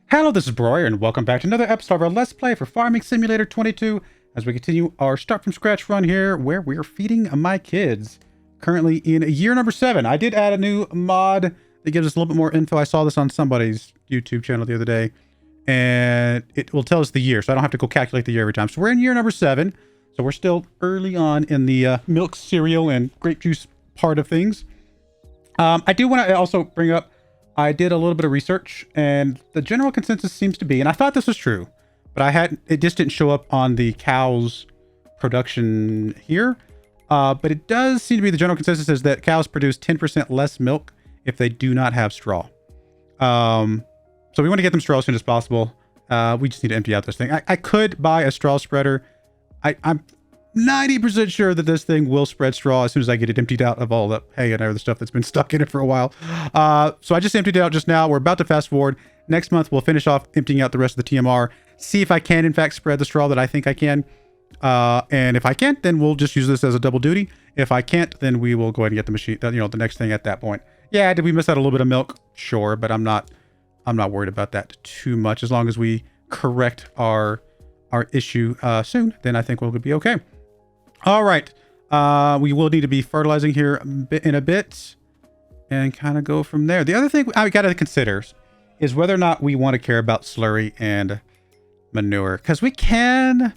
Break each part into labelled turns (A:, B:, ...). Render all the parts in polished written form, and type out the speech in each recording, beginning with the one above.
A: Hello, this is Broyar, and welcome back to another episode of our Let's Play for Farming Simulator 22 as we continue our start from scratch run here where we're feeding my kids. Currently in year number 7. I did add a new mod that gives us a little bit more info. I saw this on somebody's YouTube channel the other day, and it will tell us the year, so I don't have to go calculate the year every time. So we're in year number 7, so we're still early on in the milk, cereal, and grape juice part of things. I do want to also bring up, I did a little bit of research, and the general consensus seems to be, and I thought this was true, but it just didn't show up on the cows production here. But it does seem to be the general consensus is that cows produce 10% less milk if they do not have straw. So we want to get them straw as soon as possible. We just need to empty out this thing. I could buy a straw spreader. I'm 90% sure that this thing will spread straw as soon as I get it emptied out of all the hay and other stuff that's been stuck in it for a while. So I just emptied it out just now. We're about to fast forward. Next month, we'll finish off emptying out the rest of the TMR. See if I can, in fact, spread the straw that I think I can. And if I can't, then we'll just use this as a double duty. If I can't, then we will go ahead and get the machine, the next thing at that point. Yeah, did we miss out a little bit of milk? Sure, but I'm not worried about that too much. As long as we correct our issue soon, then I think we'll be okay. All right. We will need to be fertilizing here in a bit and kind of go from there. The other thing I got to consider is whether or not we want to care about slurry and manure, because we can.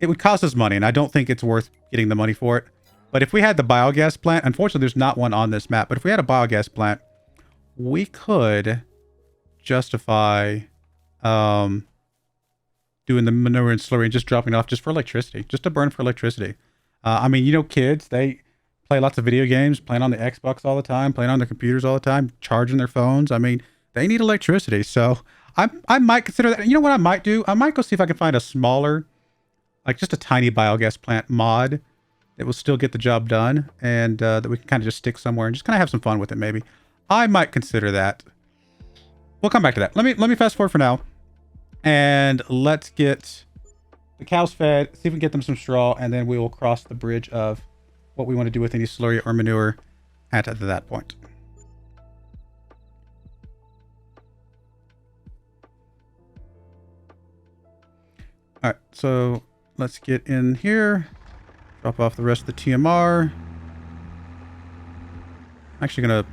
A: It would cost us money, and I don't think it's worth getting the money for it. But if we had the biogas plant, unfortunately, there's not one on this map, but if we had a biogas plant, we could justify doing the manure and slurry and just dropping it off just for electricity, just to burn for electricity. I mean, kids, they play lots of video games, playing on the Xbox all the time, playing on their computers all the time, charging their phones. I mean, they need electricity. So I might consider that. You know what I might do? I might go see if I can find a smaller, like just a tiny biogas plant mod that will still get the job done, and that we can kind of just stick somewhere and just kind of have some fun with it. Maybe I might consider that. We'll come back to that. Let me fast forward for now, and let's get the cows fed, see if we can get them some straw, and then we will cross the bridge of what we want to do with any slurry or manure at that point. All right, so let's get in here, drop off the rest of the TMR. I'm actually going to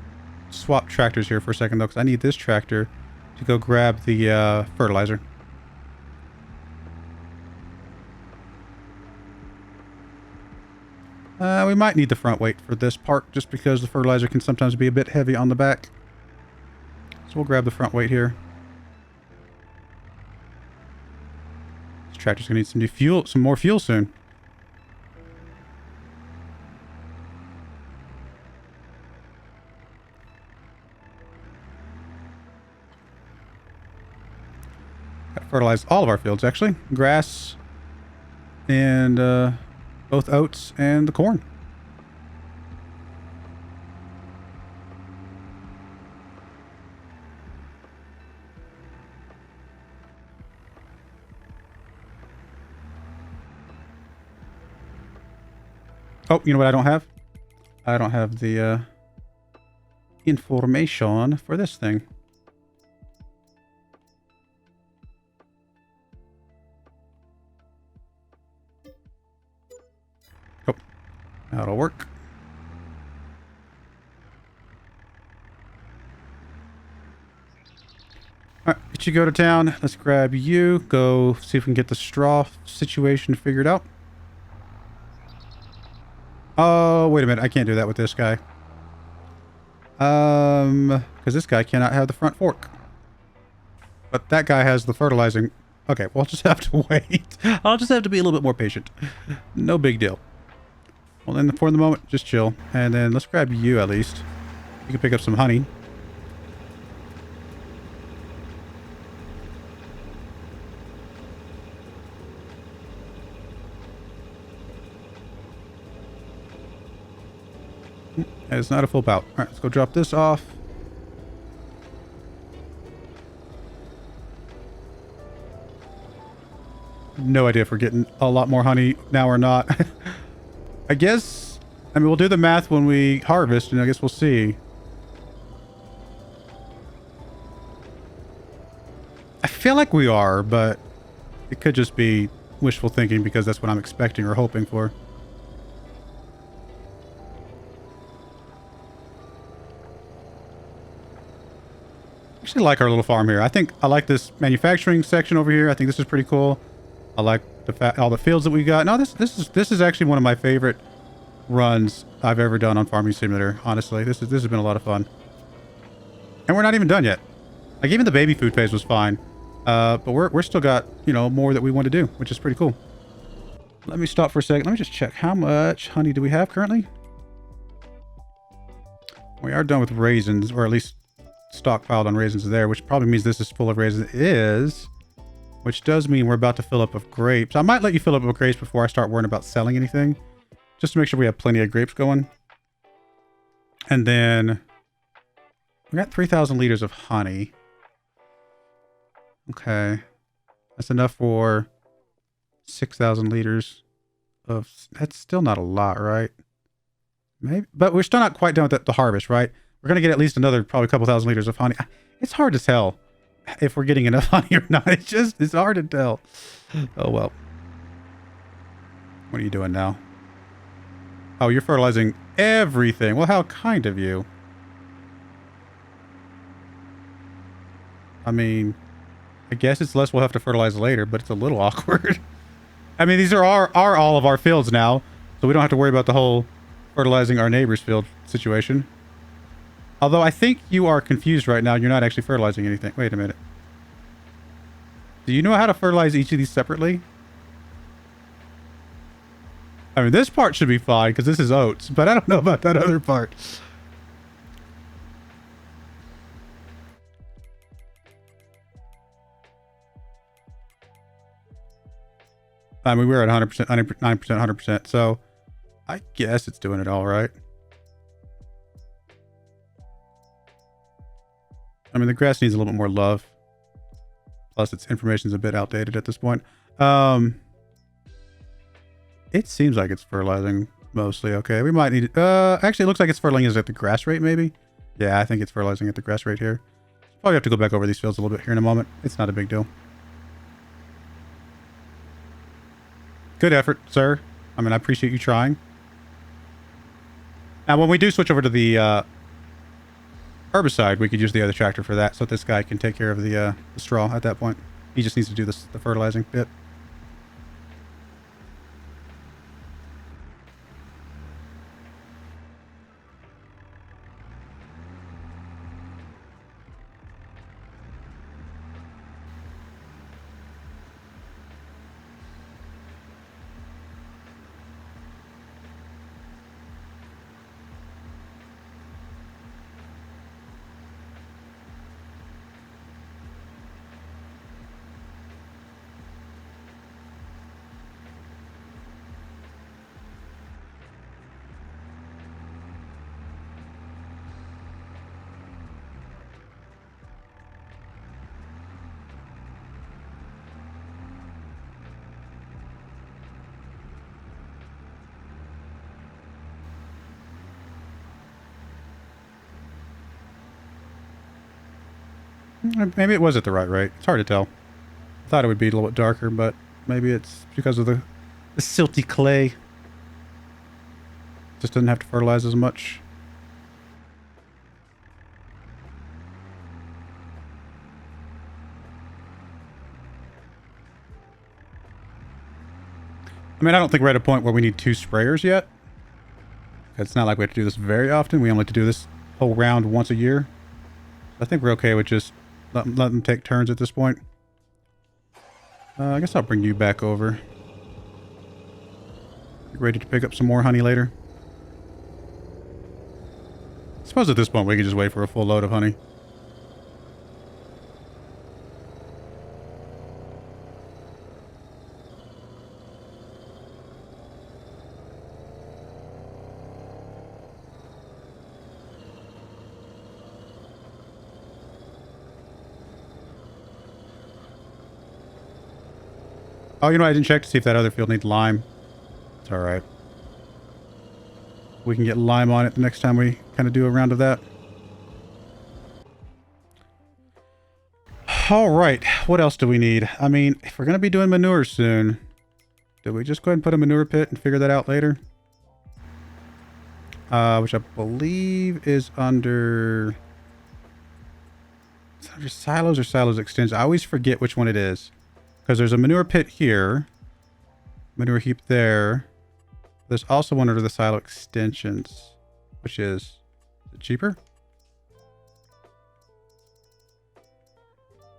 A: swap tractors here for a second, though, because I need this tractor to go grab the fertilizer. We might need the front weight for this part, just because the fertilizer can sometimes be a bit heavy on the back. So we'll grab the front weight here. This tractor's going to need some new fuel, some more fuel soon. Got to fertilize all of our fields, actually. Grass and both oats and the corn. Oh, you know what I don't have? I don't have the information for this thing. Oh, that'll work. All right, let you go to town. Let's grab you. Go see if we can get the straw situation figured out. Oh, wait a minute. I can't do that with this guy. Because this guy cannot have the front fork. But that guy has the fertilizing. Okay, we'll just have to wait. I'll just have to be a little bit more patient. No big deal. Well, then for the moment, just chill. And then let's grab you at least. You can pick up some honey. It's not a full pout. All right, let's go drop this off. No idea if we're getting a lot more honey now or not. I guess, I mean, we'll do the math when we harvest, and I guess we'll see. feel like we are, but it could just be wishful thinking because that's what I'm expecting or hoping for. I actually like our little farm here. I think I like this manufacturing section over here. I think this is pretty cool. I like all the fields that we got. No, this is actually one of my favorite runs I've ever done on Farming Simulator. Honestly, this has been a lot of fun. And we're not even done yet. Like even the baby food phase was fine, but we're still got, you know, more that we want to do, which is pretty cool. Let me stop for a second. Let me just check how much honey do we have currently. We are done with raisins, or at least stockpiled on raisins there, which probably means this is full of raisins. It is, which does mean we're about to fill up with grapes. I might let you fill up with grapes before I start worrying about selling anything, just to make sure we have plenty of grapes going. And then we got 3,000 liters of honey. Okay, that's enough for 6,000 liters of. That's still not a lot, right? Maybe, but we're still not quite done with the harvest, right? We're gonna get at least another probably a couple thousand liters of honey. It's hard to tell if we're getting enough honey or not. It's hard to tell. Oh well. What are you doing now? Oh, you're fertilizing everything. Well, how kind of you. I mean, I guess it's less we'll have to fertilize later, but it's a little awkward. I mean, these are all of our fields now, so we don't have to worry about the whole fertilizing our neighbor's field situation. Although I think you are confused right now. You're not actually fertilizing anything. Wait a minute. Do you know how to fertilize each of these separately? I mean, this part should be fine because this is oats, but I don't know about that other part. I mean, we're at 100%, 99%, 100%, so I guess it's doing it all right. I mean, the grass needs a little bit more love. Plus, its information's a bit outdated at this point. It seems like it's fertilizing mostly okay. We might need... actually, it looks like it's fertilizing at the grass rate, maybe? Yeah, I think it's fertilizing at the grass rate here. Probably have to go back over these fields a little bit here in a moment. It's not a big deal. Good effort, sir. I mean, I appreciate you trying. Now, when we do switch over to the herbicide, we could use the other tractor for that, so this guy can take care of the straw at that point. He just needs to do the fertilizing bit. Maybe it was at the right rate. It's hard to tell. I thought it would be a little bit darker, but maybe it's because of the silty clay. Just doesn't have to fertilize as much. I mean, I don't think we're at a point where we need 2 sprayers yet. It's not like we have to do this very often. We only have to do this whole round once a year. I think we're okay with just let them take turns at this point. I guess I'll bring you back over. Ready to pick up some more honey later? I suppose at this point we can just wait for a full load of honey. Oh, you know, I didn't check to see if that other field needs lime. It's alright. We can get lime on it the next time we kind of do a round of that. All right. What else do we need? I mean, if we're going to be doing manure soon, do we just go ahead and put a manure pit and figure that out later? Which I believe is under... Is it under silos or silos extension? I always forget which one it is. Because there's a manure pit here. Manure heap there. There's also one under the silo extensions. Which is it cheaper?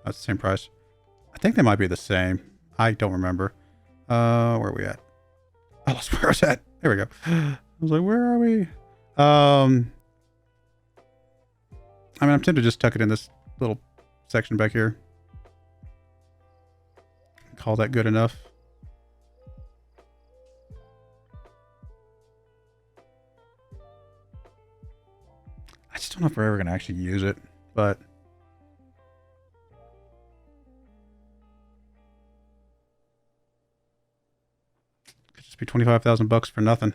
A: That's the same price. I think they might be the same. I don't remember. Where are we at? I lost where I was at. There we go. I was like, where are we? I mean, I'm tempted to just tuck it in this little section back here. Call that good enough. I just don't know if we're ever going to actually use it, but... Could just be 25,000 bucks for nothing.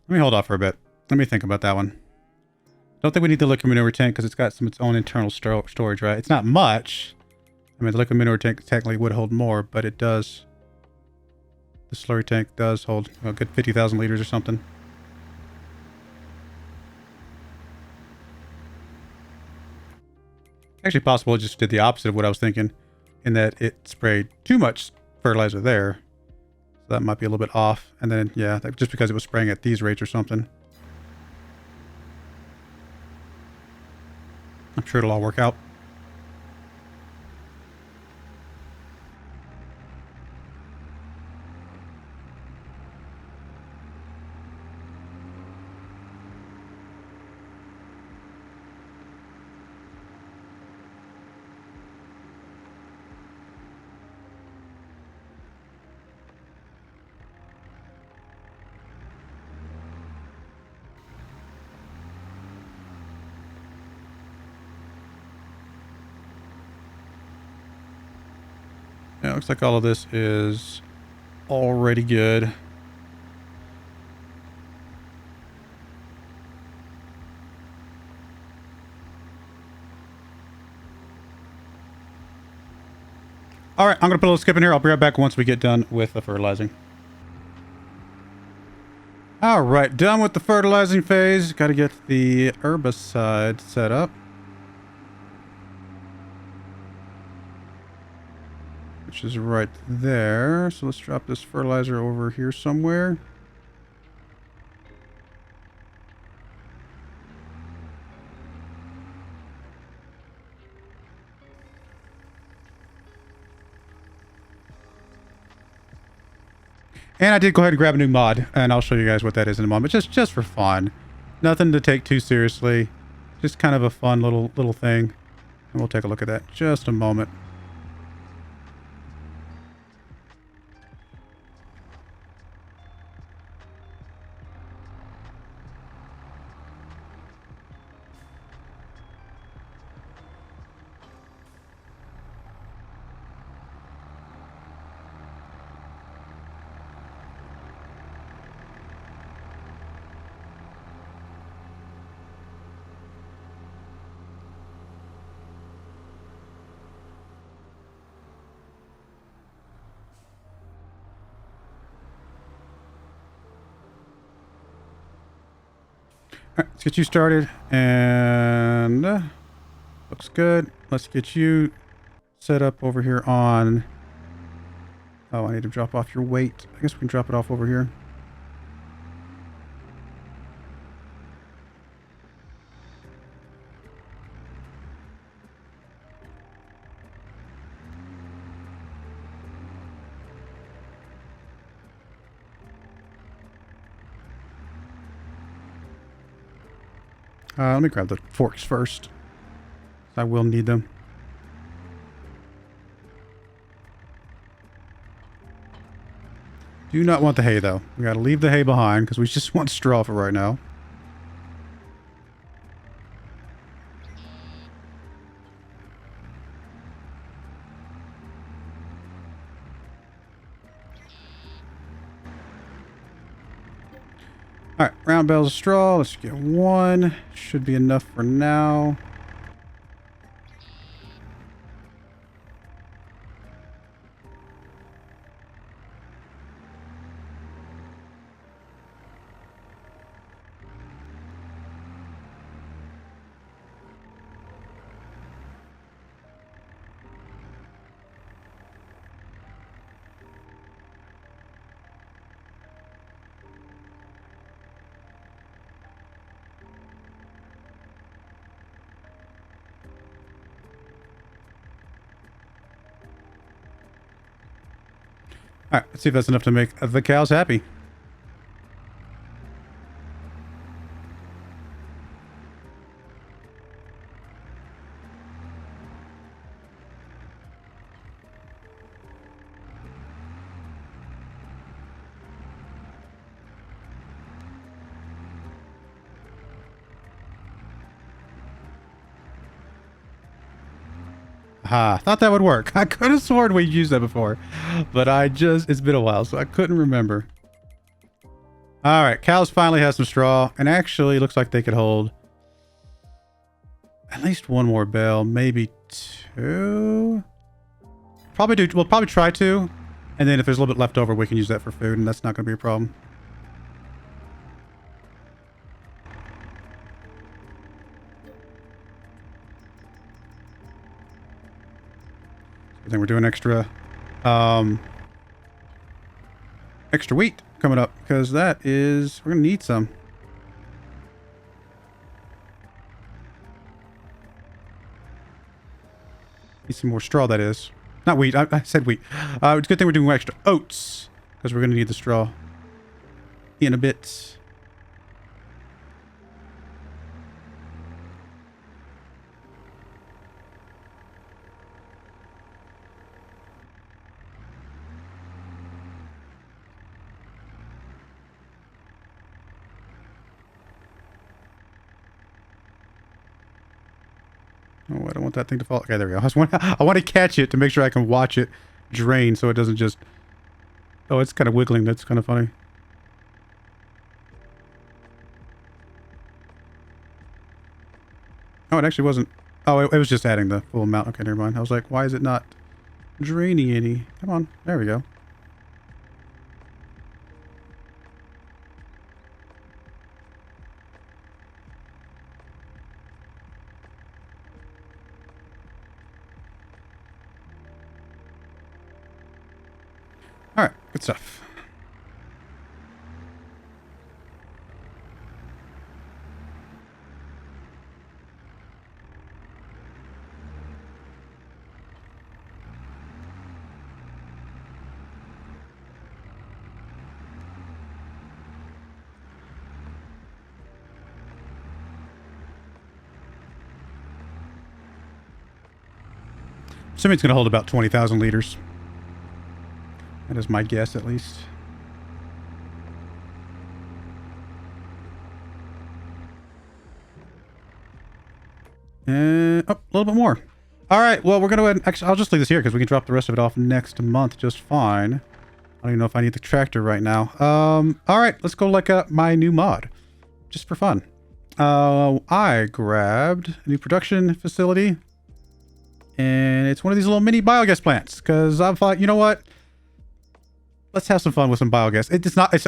A: Let me hold off for a bit. Let me think about that one. Don't think we need the liquid manure tank because it's got its own internal storage, right? It's not much. I mean, the liquid manure tank technically would hold more, but it does. The slurry tank does hold a good 50,000 liters or something. Actually possible it just did the opposite of what I was thinking, in that it sprayed too much fertilizer there. So that might be a little bit off. And then, yeah, just because it was spraying at these rates or something. I'm sure it'll all work out. Yeah, looks like all of this is already good. All right, I'm going to put a little skip in here. I'll be right back once we get done with the fertilizing. All right, done with the fertilizing phase. Got to get the herbicide set up. Which is right there. So let's drop this fertilizer over here somewhere. And I did go ahead and grab a new mod, and I'll show you guys what that is in a moment. Just for fun. Nothing to take too seriously. Just kind of a fun little thing. And we'll take a look at that in just a moment. Alright, let's get you started, and looks good. Let's get you set up over here on... Oh, I need to drop off your weight. I guess we can drop it off over here. Let me grab the forks first. I will need them. Do not want the hay, though. We gotta leave the hay behind, because we just want straw for right now. Alright, round bales of straw. Let's get one. Should be enough for now. All right, let's see if that's enough to make the cows happy. Ah, thought that would work. I could have sworn we used that before, but it's been a while, so I couldn't remember. All right, cows finally have some straw, and actually looks like they could hold at least one more bale, maybe two. We'll probably try two, and then if there's a little bit left over, we can use that for food, and that's not going to be a problem. I think we're doing extra wheat coming up, because we're gonna need some. Need some more straw, that is. Not wheat, I said wheat. It's a good thing we're doing extra oats, because we're gonna need the straw in a bit. Oh, I don't want that thing to fall. Okay, there we go. I want to catch it to make sure I can watch it drain so it doesn't just... Oh, it's kind of wiggling. That's kind of funny. Oh, it actually wasn't... Oh, it was just adding the full amount. Okay, never mind. I was like, why is it not draining any? Come on. There we go. All right, good stuff. Assuming it's going to hold about 20,000 liters. That is my guess, at least. Oh, a little bit more. All right, well, we're going to go ahead and... Actually, I'll just leave this here because we can drop the rest of it off next month just fine. I don't even know if I need the tractor right now. All right, let's go look up my new mod. Just for fun. I grabbed a new production facility. And it's one of these little mini biogas plants. Because I thought, you know what? Let's have some fun with some biogas. I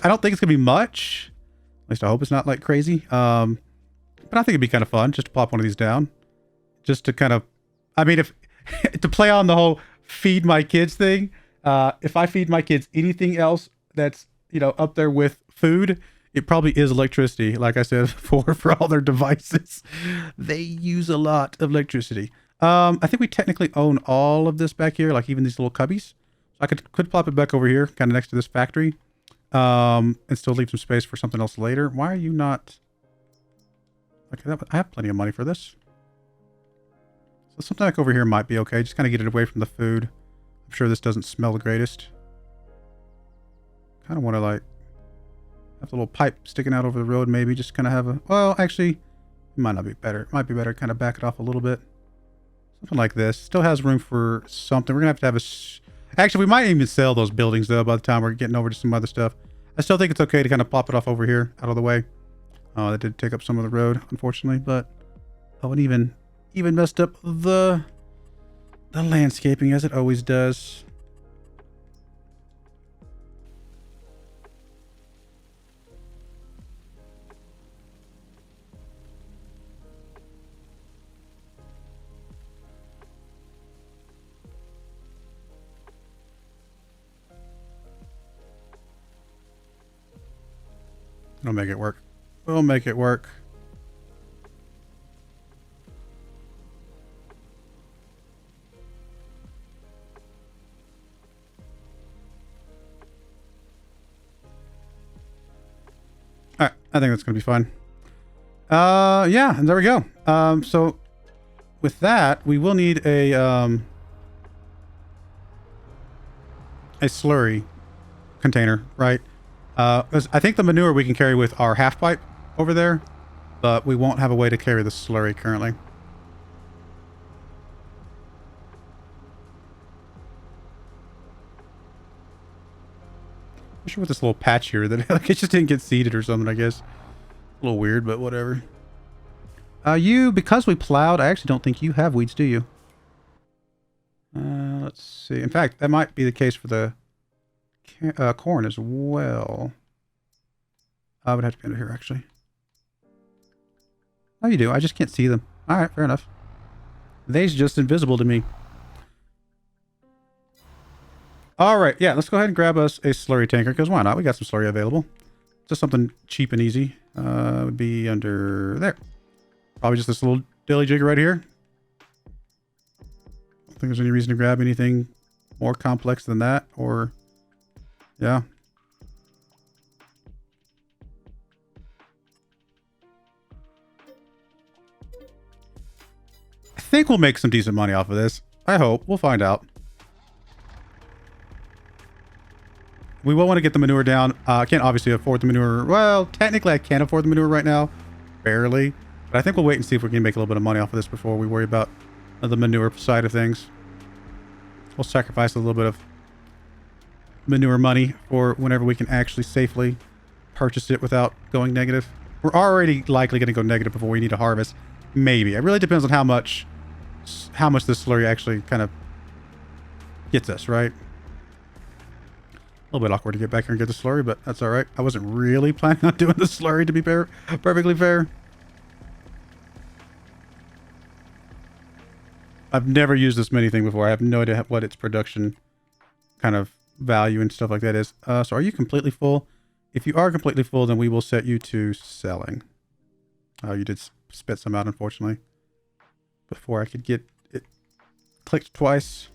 A: don't think it's gonna be much. At least I hope it's not like crazy. But I think it'd be kind of fun just to plop one of these down, just to kind of, I mean, if to play on the whole feed my kids thing. If I feed my kids anything else that's, you know, up there with food, it probably is electricity. Like I said before, for all their devices, they use a lot of electricity. I think we technically own all of this back here, like even these little cubbies. I could plop it back over here, kind of next to this factory, and still leave some space for something else later. Why are you not... Okay, I have plenty of money for this. So something like over here might be okay. Just kind of get it away from the food. I'm sure this doesn't smell the greatest. Kind of want to like have a little pipe sticking out over the road, maybe. Just kind of have a... Well, actually, it might not be better. It might be better kind of back it off a little bit. Something like this. Still has room for something. We're going to have a... Actually, we might even sell those buildings, though, by the time we're getting over to some other stuff. I still think it's okay to kind of plop it off over here, out of the way. Oh, that did take up some of the road, unfortunately, but oh, and even messed up the landscaping as it always does. We'll make it work. We'll make it work. All right, I think that's gonna be fine. Yeah, and there we go. So with that, we will need a slurry container, right? 'Cause I think the manure we can carry with our half pipe over there, but we won't have a way to carry the slurry currently. I'm sure with this little patch here that like, it just didn't get seeded or something, I guess. A little weird, but whatever. Because we plowed, I actually don't think you have weeds, do you? Let's see. In fact, that might be the case for the corn as well. I would have to be under here, actually. Oh, you do. I just can't see them. All right, fair enough. They's just invisible to me. All right, yeah, let's go ahead and grab us a slurry tanker, because why not? We got some slurry available. Just something cheap and easy. Would be under there. Probably just this little dilly jigger right here. I don't think there's any reason to grab anything more complex than that, or... yeah. I think we'll make some decent money off of this. I hope. We'll find out. We will want to get the manure down. I can't obviously afford the manure. Well, technically I can't afford the manure right now. Barely. But I think we'll wait and see if we can make a little bit of money off of this before we worry about the manure side of things. We'll sacrifice a little bit of manure money for whenever we can actually safely purchase it without going negative. We're already likely going to go negative before we need to harvest. Maybe. It really depends on how much this slurry actually kind of gets us, right? A little bit awkward to get back here and get the slurry, but that's all right. I wasn't really planning on doing the slurry, to be perfectly fair. I've never used this mini thing before. I have no idea what its production kind of value and stuff like that is. So are you completely full? If you are completely full, then we will set you to selling. Oh, you did spit some out, unfortunately. Before I could get it clicked twice.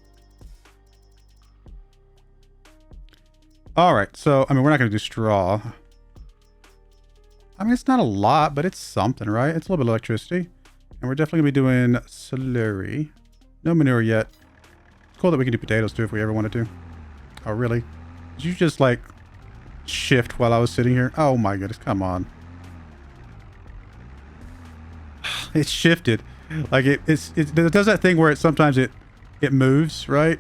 A: All right, so, I mean, we're not going to do straw. I mean, it's not a lot, but it's something, right? It's a little bit of electricity. And we're definitely going to be doing slurry. No manure yet. It's cool that we can do potatoes, too, if we ever wanted to. Oh, really? Did you just, like, shift while I was sitting here? Oh, my goodness. Come on. It shifted. Like, it does that thing where sometimes it moves, right?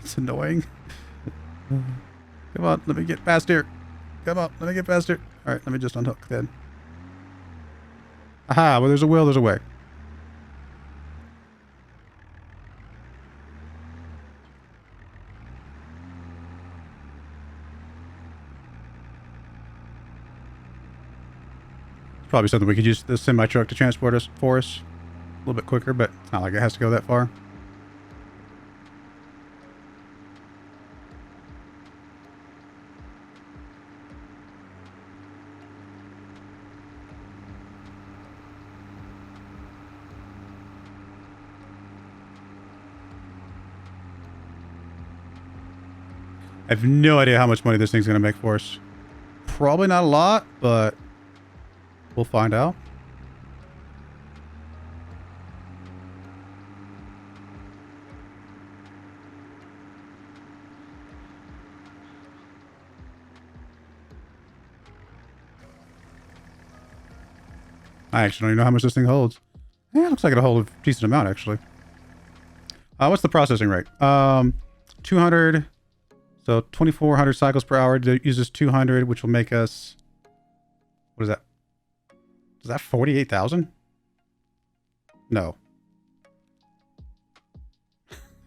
A: It's annoying. Come on, let me get past here. Come on, let me get past here. All right, let me just unhook then. Aha, well, there's a will, there's a way. It's probably something we could use the semi-truck to transport us for us a little bit quicker, but it's not like it has to go that far. I have no idea how much money this thing's going to make for us. Probably not a lot, but we'll find out. I actually don't even know how much this thing holds. Yeah, it looks like it'll hold a decent amount, actually. What's the processing rate? 200... So 2,400 cycles per hour uses 200, which will make us What is that? Is that 48,000? No.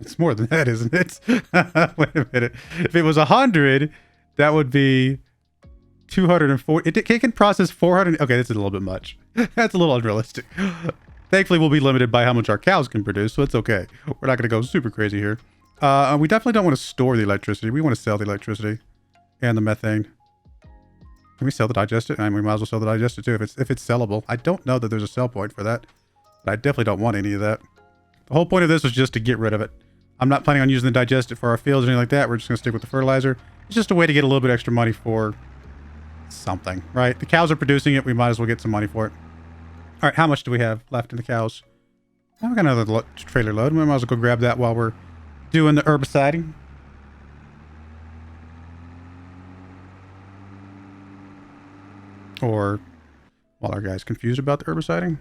A: It's more than that, isn't it? Wait a minute. If it was 100, that would be 240. It can process 400. Okay, this is a little bit much. That's a little unrealistic. Thankfully, we'll be limited by how much our cows can produce, so it's okay. We're not going to go super crazy here. We definitely don't want to store the electricity. We want to sell the electricity and the methane. Can we sell the digestate? I mean, we might as well sell the digestate too if it's sellable. I don't know that there's a sell point for that, but I definitely don't want any of that. The whole point of this was just to get rid of it. I'm not planning on using the digestate for our fields or anything like that. We're just going to stick with the fertilizer. It's just a way to get a little bit extra money for something, right? The cows are producing it. We might as well get some money for it. All right, how much do we have left in the cows? Oh, we got another trailer load. We might as well go grab that while we're doing the herbiciding. Or while our guy's confused about the herbiciding.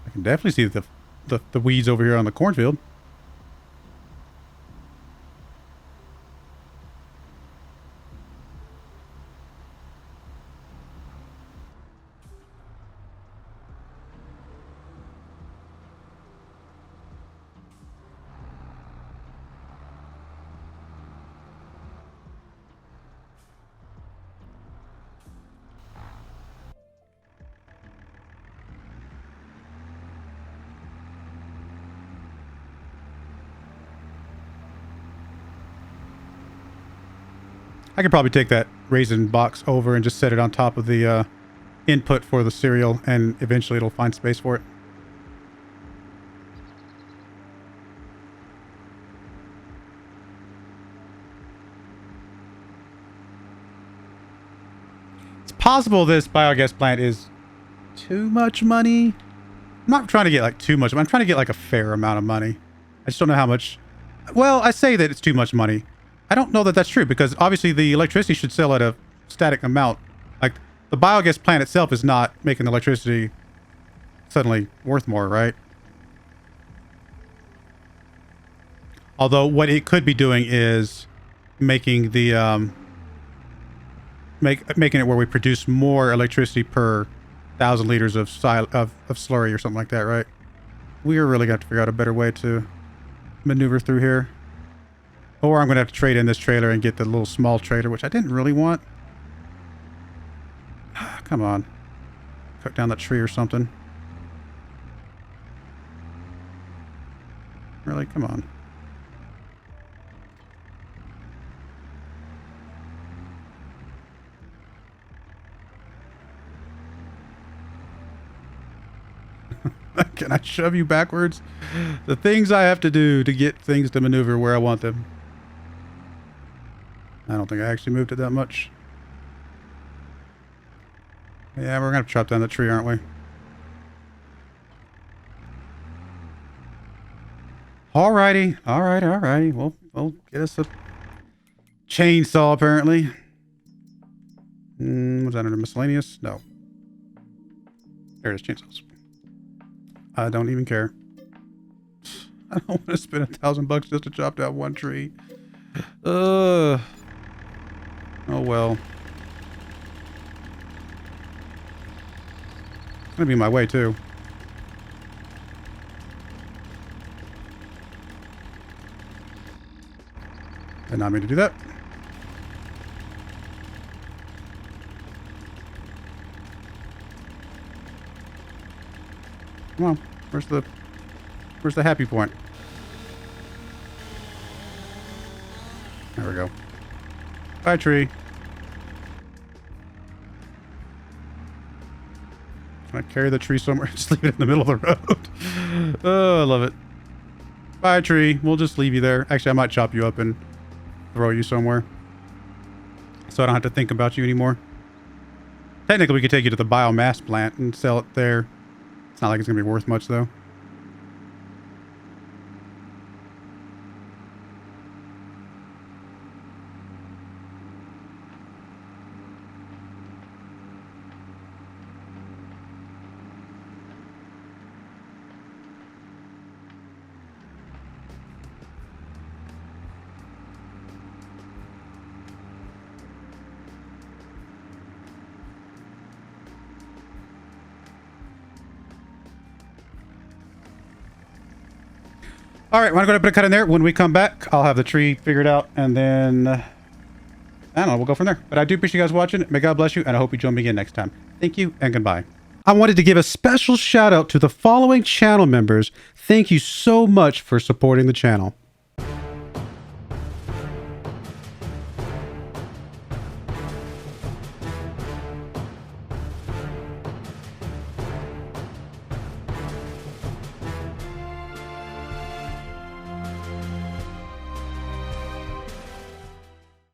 A: I can definitely see the weeds over here on the cornfield. I could probably take that raisin box over and just set it on top of the input for the cereal, and eventually it'll find space for it. It's possible this biogas plant is too much money. I'm not trying to get like too much. I'm trying to get like a fair amount of money. I just don't know how much. Well, I say that it's too much money. I don't know that that's true, because obviously the electricity should sell at a static amount. Like, the biogas plant itself is not making the electricity suddenly worth more, right? Although what it could be doing is making the making it where we produce more electricity per 1,000 liters of slurry or something like that, right? We are really going to have to figure out a better way to maneuver through here. Or I'm going to have to trade in this trailer and get the little small trailer, which I didn't really want. Come on. Cut down that tree or something. Really? Come on. Can I shove you backwards? The things I have to do to get things to maneuver where I want them. I don't think I actually moved it that much. Yeah, we're going to chop down the tree, aren't we? Alrighty. Alrighty. We'll get us a chainsaw, apparently. Was that under miscellaneous? No. There it is, chainsaws. I don't even care. I don't want to spend $1,000 just to chop down one tree. Oh well. It's gonna be my way too. Did not mean to do that. Come on. Where's the happy point? There we go. Bye, tree. Can I carry the tree somewhere? Just leave it in the middle of the road. Oh, I love it. Bye, tree. We'll just leave you there. Actually, I might chop you up and throw you somewhere, so I don't have to think about you anymore. Technically, we could take you to the biomass plant and sell it there. It's not like it's going to be worth much, though. All right, we're going to put a cut in there. When we come back, I'll have the tree figured out, and then, I don't know, we'll go from there. But I do appreciate you guys watching. May God bless you, and I hope you join me again next time. Thank you, and goodbye. I wanted to give a special shout out to the following channel members. Thank you so much for supporting the channel.